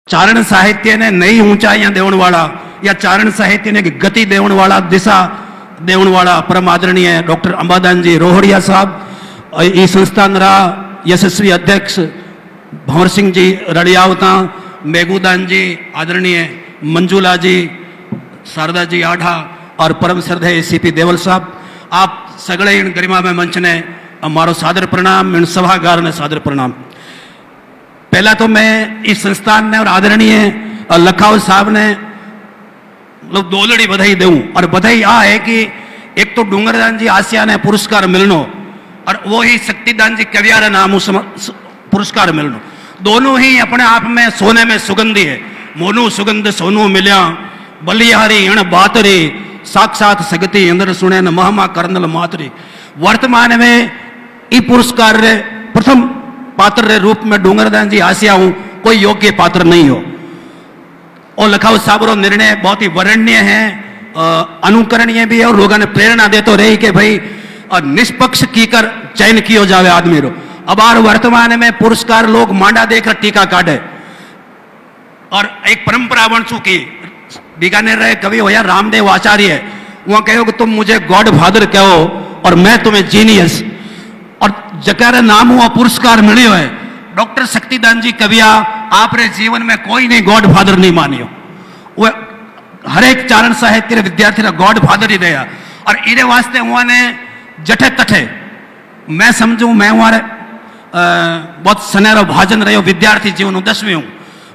चारण साहित्य ने नई ऊंचाइयां देवन वाला या चारण साहित्य ने गति देवन वाला, दिशा देवन वाला परम आदरणीय डॉक्टर अंबादान जी रोहड़िया साहब, इस संस्थान रा यशस्वी अध्यक्ष भंवर सिंह जी रड़ियावता, मेघूदान जी, आदरणीय मंजूला जी, शारदा जी आढ़ा और परम श्रद्धेय सीपी देवल साहब, आप सगड़े इन गरिमा में मंच ने मारो सादर प्रणाम, इन सभागार ने सादर प्रणाम। पहला तो मैं इस संस्थान ने और आदरणीय लखाव साहब ने मतलब दोलड़ी बधाई दूं, और बधाई आ है कि एक तो डूंगरदान जी आसिया ने पुरस्कार मिलनो और वो ही शक्तिदान जी कवियारा नाम पुरस्कार मिलनो, दोनों ही अपने आप में सोने में सुगंधी है। मोनू सुगंध सोनू मिलिया, बलिहारी अण बातरी, साक्षात सगती इंद्र सुने न महमा करनल मातरी। वर्तमान में ई पुरस्कार रे प्रथम पात्र रे रूप में डूंगरदान जी आसिया हूं, कोई योग्य पात्र नहीं हो। और लखाव साहब रो निर्णय बहुत ही वर्णनीय है, अनुकरणीय भी है और लोगों ने प्रेरणा देते रही कि भाई निष्पक्ष कीकर चयन किया जावे आदमी रो। अब आर वर्तमान में पुरस्कार लोग मांडा देकर टीका काटे, और एक परंपरा बन चुकी। बीकानेर रहे कवि होया रामदेव आचार्य, वहां कहो कि तुम मुझे गॉड फादर कहो और मैं तुम्हें जीनियस, और जकर नाम हुआ पुरस्कार मिलियो है डॉक्टर शक्तिदान जी कविया, आपरे जीवन में कोई नहीं गॉड फादर नहीं मानियो, वो हर एक चारण साहित्य विद्यार्थी ने गॉड फादर ही दिया। और इरे वास्ते उन्होंने जठे तठे मैं समझू, मैं हमारे बहुत सनेरो भाजन रहो विद्यार्थी जीवन 10वीं हूँ,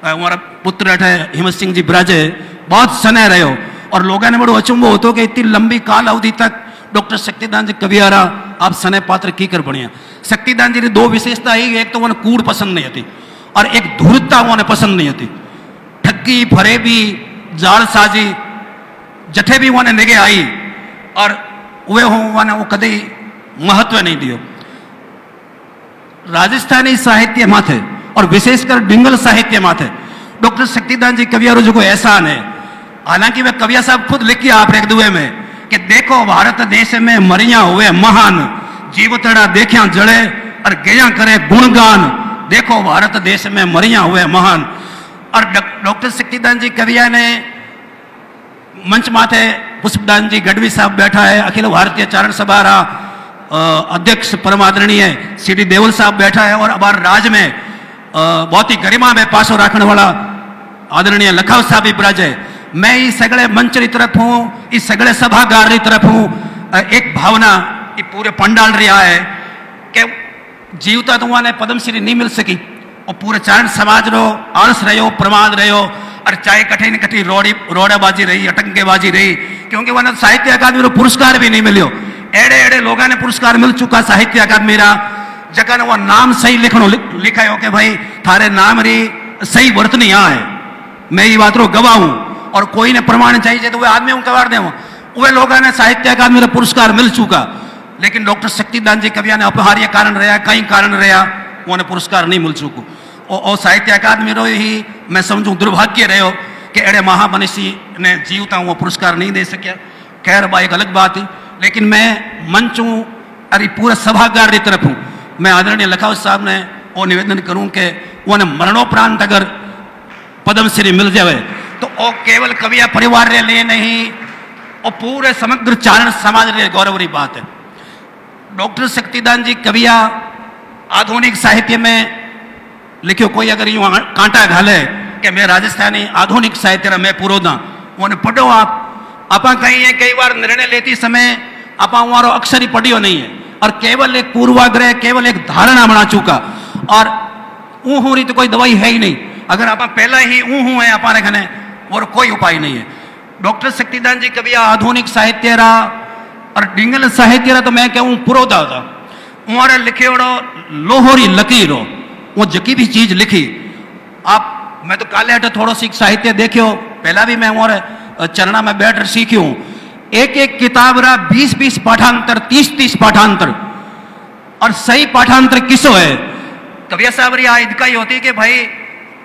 हमारा पुत्र अठे हिम्मत सिंह जी ब्राजे बहुत सने रहो, और लोगों ने बड़ो अचंभो होतो कि इतनी लंबी काल अवधि तक डॉक्टर शक्तिदान जी कवियारा आप सने पात्र की कर बनिया। शक्तिदान जी की दो विशेषता ही, एक तो उन्हें कूड़ पसंद नहीं थी और एक धूर्तता उन्हें पसंद नहीं थी। ठगी फरेबी जालसाजी जठे भी उन्हें निगे आई और वे हो वो कदी महत्व नहीं दियो। राजस्थानी साहित्य माथे और विशेषकर डिंगल साहित्य माथे डॉक्टर शक्तिदान जी कवियारो जो कोई एहसान है। हालांकि वे कविया साहब खुद लिखिए आप एक दुए में कि देखो भारत देश में मरिया हुए महान, जीवतड़ा देखिया जड़े और गया करे गुणगान, देखो भारत देश में मरिया हुए महान। और डॉक्टर शक्तिदान जी कविया ने मंच माथे पुष्पदान जी गढ़वी साहब बैठा है, अखिल भारतीय चारण सभा रा अध्यक्ष परमादरणीय सीडी देवल साहब बैठा है, और अबार राज में बहुत ही गरिमा में पासो रखने वाला आदरणीय लखाव साहब भी ब्राजे। मैं इस सगड़े मंच की तरफ हूँ, इस सगड़े सभागार की तरफ हूँ। एक भावना ये पूरे पंडाल रहा है कि जीवता तो वहां पद्मश्री नहीं मिल सकी, और पूरे चारण समाज रो आलस रहो, प्रमाद रहो, और चाहे कठी न कठी रोड़ाबाजी रही, अटंकेबाजी रही, क्योंकि वहां साहित्य अकादमी रो पुरस्कार भी नहीं मिलो। एड़े एड़े लोगों ने पुरस्कार मिल चुका साहित्य अकादमी रा, जगह ने वो नाम सही लिखनो लिखा हो कि भाई थारे नाम री सही वर्तनी यहाँ है, मैं ये बात रो गवाह हूं, और कोई ने प्रमाण चाहिए तो वे आदमी हूं कवार दे, वे लोगों ने साहित्य अकादमी रा पुरस्कार मिल चुका। लेकिन डॉक्टर शक्तिदान जी कविया ने अपहार्य कारण रहा, कई कारण रहा, उन्हें पुरस्कार नहीं मिल चुको। और साहित्य अकादमी रो ही मैं समझू दुर्भाग्य रहो कि अड़े महामनीषी ने जीवता वो पुरस्कार नहीं दे सकिया। खैर बा एक अलग बात है, लेकिन मैं मंच हूँ अरे पूरा सभागार की तरफ हूँ। मैं आदरणीय लखावत साहब ने वो निवेदन करूँ कि उन्हें मरणोपरांत अगर पद्मश्री मिल जाए तो वो केवल कविया परिवार के लिए नहीं, और पूरे समग्र चारण समाज के गौरव की बात है। डॉक्टर शक्तिदान जी कविया आधुनिक साहित्य में लिखियो, कोई अगर यूं कांटा घाले कि मैं राजस्थानी आधुनिक साहित्य रा मैं पुरोधा, उन्हें पढ़ो आप कहीं है, कई बार निर्णय लेती समय आप हमारो अक्षर ही पढ़ियो नहीं है, और केवल एक पूर्वाग्रह, केवल एक धारणा बना चुका, और ऊँ रही तो कोई दवाई है ही नहीं। अगर आप पहला ही ऊँ है अपने घने और कोई उपाय नहीं है। डॉक्टर शक्तिदान जी कविया आधुनिक साहित्य रा और डिंगल साहित्य रा तो मैं कहूँ पुरोधा था। उन्होंने लिखे लोहोरी लकीरो, वो जकी भी चीज लिखी आप, मैं तो काले हटे थोड़ा सी साहित्य देखियो, पहला भी मैं हमारे चरणा में बैठ सीखी हूँ। एक एक किताब रा 20-20 पाठांतर, 30-30 पाठांतर, और सही पाठांतर किसो है कविया साहब री इतका ही होती कि भाई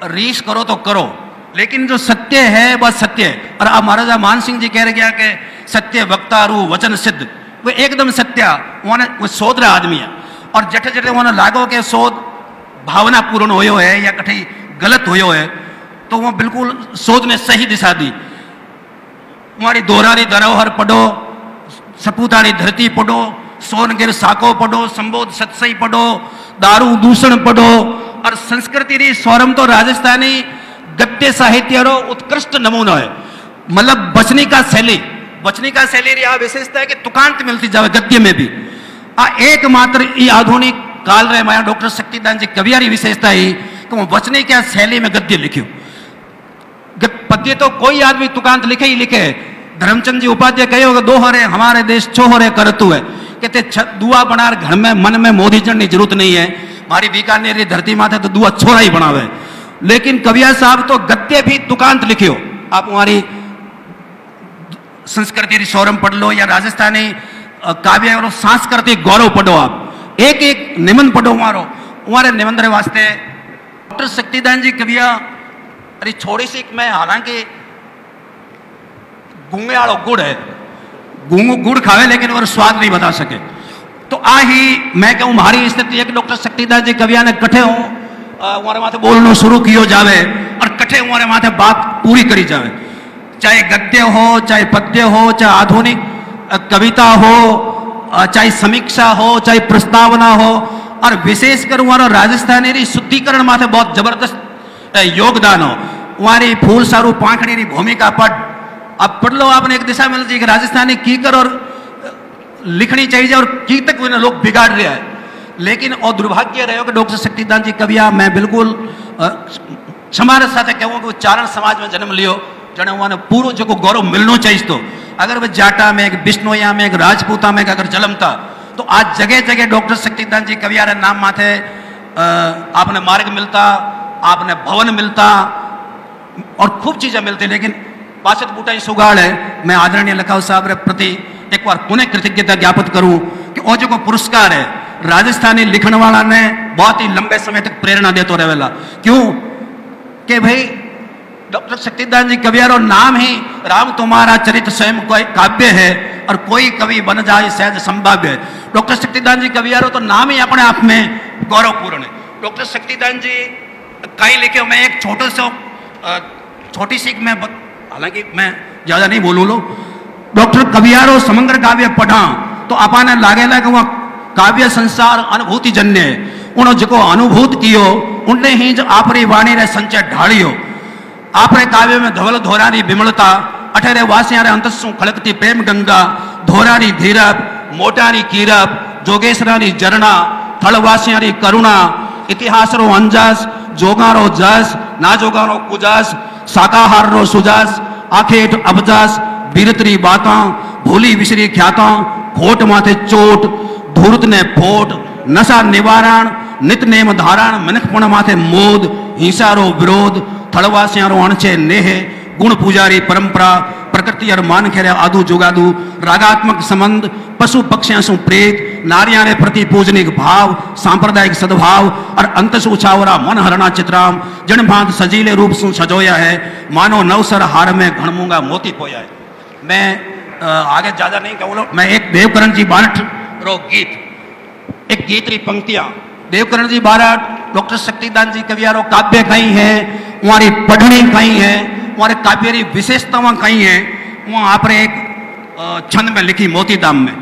रीस करो तो करो, लेकिन जो सत्य है वह सत्य है। और अब महाराजा मान सिंह जी कह रहे क्या कि सत्य वक्तारू वचन सिद्ध, वो एकदम सत्य, वो शोध रहा आदमी है, और जठे जठे उन्हें लागो के शोध भावना पूर्ण होयो है या कठी गलत होयो है, तो वो बिल्कुल शोध ने सही दिशा दी। हमारी दोहरारी धरोहर पढ़ो, सपूतारी धरती पढ़ो, सोनगिर साको पढ़ो, संबोध सत्सई पढ़ो, दारू दूषण पढ़ो। और संस्कृति री स्वरम तो राजस्थानी गद्य साहित्य रो उत्कृष्ट नमूना है। मतलब बचनी का शैली री आ विशेषता है कि तुकांत मिलती जावे गद्य में भी। आ एकमात्र ई आधुनिक काल रे माया डॉक्टर शक्तिदान जी कवियारी विशेषता ही कि वो बचनी क्या शैली में गद्य लिख्यो। पद्य तो कोई आदमी तुकांत लिखे ही लिखे। धर्मचंद जी उपाध्याय कहे दो हरे हमारे देश छोहरे करतु है, कहते दुआ बनार घर में मन में मोदी जन की जरूरत नहीं है। हमारी बीकानेर की धरती माथे तो दुआ छोरा ही बनावे। लेकिन कविया साहब तो गद्य भी तुकांत लिखियो। आप हमारी संस्कृति सौरम पढ़ लो या राजस्थानी काव्य और सांस्कृतिक गौरव पढ़ो। आप एक एक निबंध पढ़ो हमारे निबंध वास्ते डॉक्टर शक्तिदान जी कविया अरे छोड़ी सी मैं हालांकि गूंगे वालों गुड़ है, गुड़ खावे लेकिन वो स्वाद नहीं बता सके। तो आ ही मैं कहूँ हमारी स्थिति है कि डॉक्टर शक्तिदास जी कविया ने कठे हो हमारे माथे बोलना शुरू किया जावे और कठे हमारे माथे बात पूरी करी जावे। चाहे गद्य हो, चाहे पद्य हो, चाहे आधुनिक कविता हो, चाहे समीक्षा हो, चाहे प्रस्तावना हो। और विशेषकर हमारा राजस्थानी शुद्धिकरण माथे बहुत जबरदस्त योगदान हो। हमारी फूल सारू पाखड़ी की भूमिका पढ़ अब पढ़ लो। आपने एक दिशा मिल जी कि राजस्थानी कीकर और लिखनी चाहिए और की तक लोग बिगाड़ रहा है। लेकिन और दुर्भाग्य रहे हो कि डॉक्टर शक्तिदान जी कविया मैं बिल्कुल क्षमार साथ कहूँ कि वो चारण समाज में जन्म लियो जने उन्होंने पूरा जो गौरव मिलना चाहिए। तो अगर वह जाटा में, एक बिश्नोया में, एक राजपूता में अगर जन्मता तो आज जगह जगह डॉक्टर शक्तिदान जी कविया रे नाम माथे आपने मार्ग मिलता, आपने भवन मिलता और खूब चीजें मिलती। लेकिन पाशद बूटा ही सुगाड़ है। मैं आदरणीय लखाव साहब रे प्रति एक बार पुनः कृतज्ञता ज्ञापित करूं कि वो जो पुरस्कार है राजस्थानी लिखने वाला ने बहुत ही लंबे समय तक प्रेरणा देते रहेला। क्यों कि भाई डॉक्टर शक्तिदान जी कवियारो नाम ही राम तुम्हारा चरित्र स्वयं कोई काव्य है और कोई कवि बन जाए सहज संभाव्य है। डॉक्टर शक्तिदान जी कवियारो तो नाम ही अपने आप में गौरवपूर्ण है। डॉक्टर शक्तिदान जी कहीं लिखे मैं एक छोटी सी मैं हालांकि मैं ज्यादा नहीं बोलू लो। डॉक्टर कवियारो समग्र काव्य पढ़ा तो आपने लागेला कि वह काव्य संसार अनुभूति जन्य है। उन्होंने जो अनुभूत कियो उनने ही जो आपरी वाणी रे संचय ढालियो। आपरे काव्य में धवल धोरानी विमलता, अठेरे वासियां रे अंतसु खड़कती प्रेम गंगा, धोरानी धीरप, मोटानी कीरप, जोगेश्वरानी जरना, थलवासियां री करुणा, इतिहास रो अंजस, जोगारो जस, ना जोगारो कुजस, शाकाहार रो सुजस, आखेट अबजस, बीरतरी बाता, भूली विसरी ख्याता, खोट माथे चोट, धूर्त ने फोट, नशा निवारण, नित नेम धारण, मिनखपण माथे मोद, हिंसारो विरोध, थड़वासियारो अणचे नेह, गुण पुजारी परंपरा, प्रकृति और मान खेरे आदू जोगादू, रागात्मक संबंध, पशु पक्षियां सु प्रेत, नारियां रे प्रति पूजनिक भाव, सांप्रदायिक सद्भाव और अंतस उछावरा मन हरणा चित्राम, जन भांत सजीले रूप सु सजोया है, मानो नवसर हार में घणमूंगा मोती पोया है। मैं आगे ज्यादा नहीं कहूँ। मैं एक देवकरण जी बारठ रो गीत, एक गीत री पंक्तियां देवकरण जी बारठ डॉक्टर शक्तिदान जी कवियारो काव्य कहीं है, हमारी पढ़नी कहीं है, हमारे काव्य री विशेषतावां कहीं है। वहाँ आप एक छंद में लिखी मोतीदाम में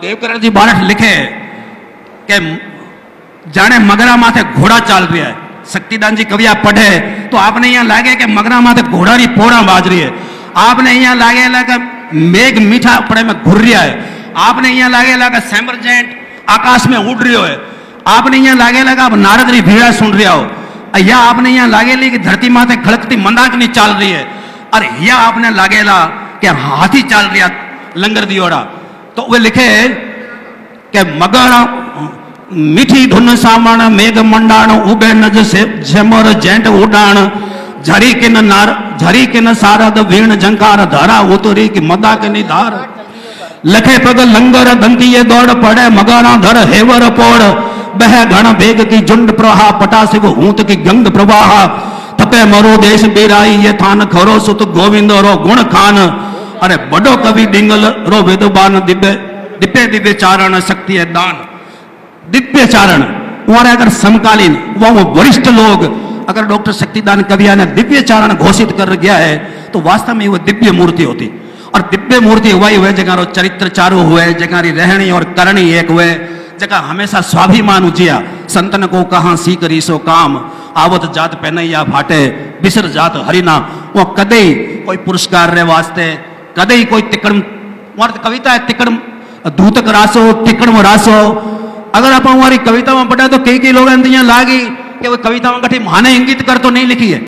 देवकरण जी बारठ लिखे कि जाने मगरा माथे घोड़ा चाल रहा है। शक्तिदान जी कविया पढ़े तो आपने यहाँ लागे कि मगरा माथे घोड़ा री पोड़ा बाज रही है। आपने यहाँ लागे लगा मेघ मीठा पड़े में घुर रहा है। आपने यहाँ लागे लगा सैम्बरजेंट आकाश में उड़ रही है। आपने यहाँ लागे लगा अब नारद री भीड़ा सुन रहा हो। या आपने यहाँ लागे ली कि धरती माथे खड़कती मंदाकिनी चाल रही है। और या आपने लागेला कि हाथी चाल रहा लंगर दियोड़ा। तो वे लिखे कि मगर मीठी धुन सामण मेघ मंडाण उबे नज से झमर जेंट उडाण झरी किन सारद वीण झंकार धारा उतरी की मदा के निधार लखे पग लंगर दंतिये दौड़ पड़े मगारा धर हेवर पोड़ बह घण बेग की झुंड प्रहा पटासिव ऊंत की गंग प्रवाह थपे मरो देश बेराई ये थान खरो सुत गोविंद रो गुण खान अरे बड़ो कवि डिंगल रो विद्वान दिव्य दिव्य दिव्य चारण शक्ति है दान दिव्य चारण और अगर समकालीन वो वरिष्ठ लोग अगर डॉक्टर शक्तिदान कविया ने दिव्य चारण घोषित कर गया है तो वास्तव में वो दिव्य मूर्ति होती। और दिव्य मूर्ति वही हुए जगह चरित्र चारू हुए, जगह रहणी और करणी एक हुए, जगह हमेशा स्वाभिमान उजिया। संतन को कहाँ सीख रीसो काम, आवत जात पहनैया फाटे, बिसर जात हरिना। वो कदे कोई पुरस्कार रे वास्ते, कदे कोई तिकड़ कविता है तिकड़ धूतक रासो तिकड़ रासो। अगर आप हमारी कविता में पढ़ा तो कई लोग लागी कि वो कविता में कठी माने इंगित कर तो नहीं लिखी है।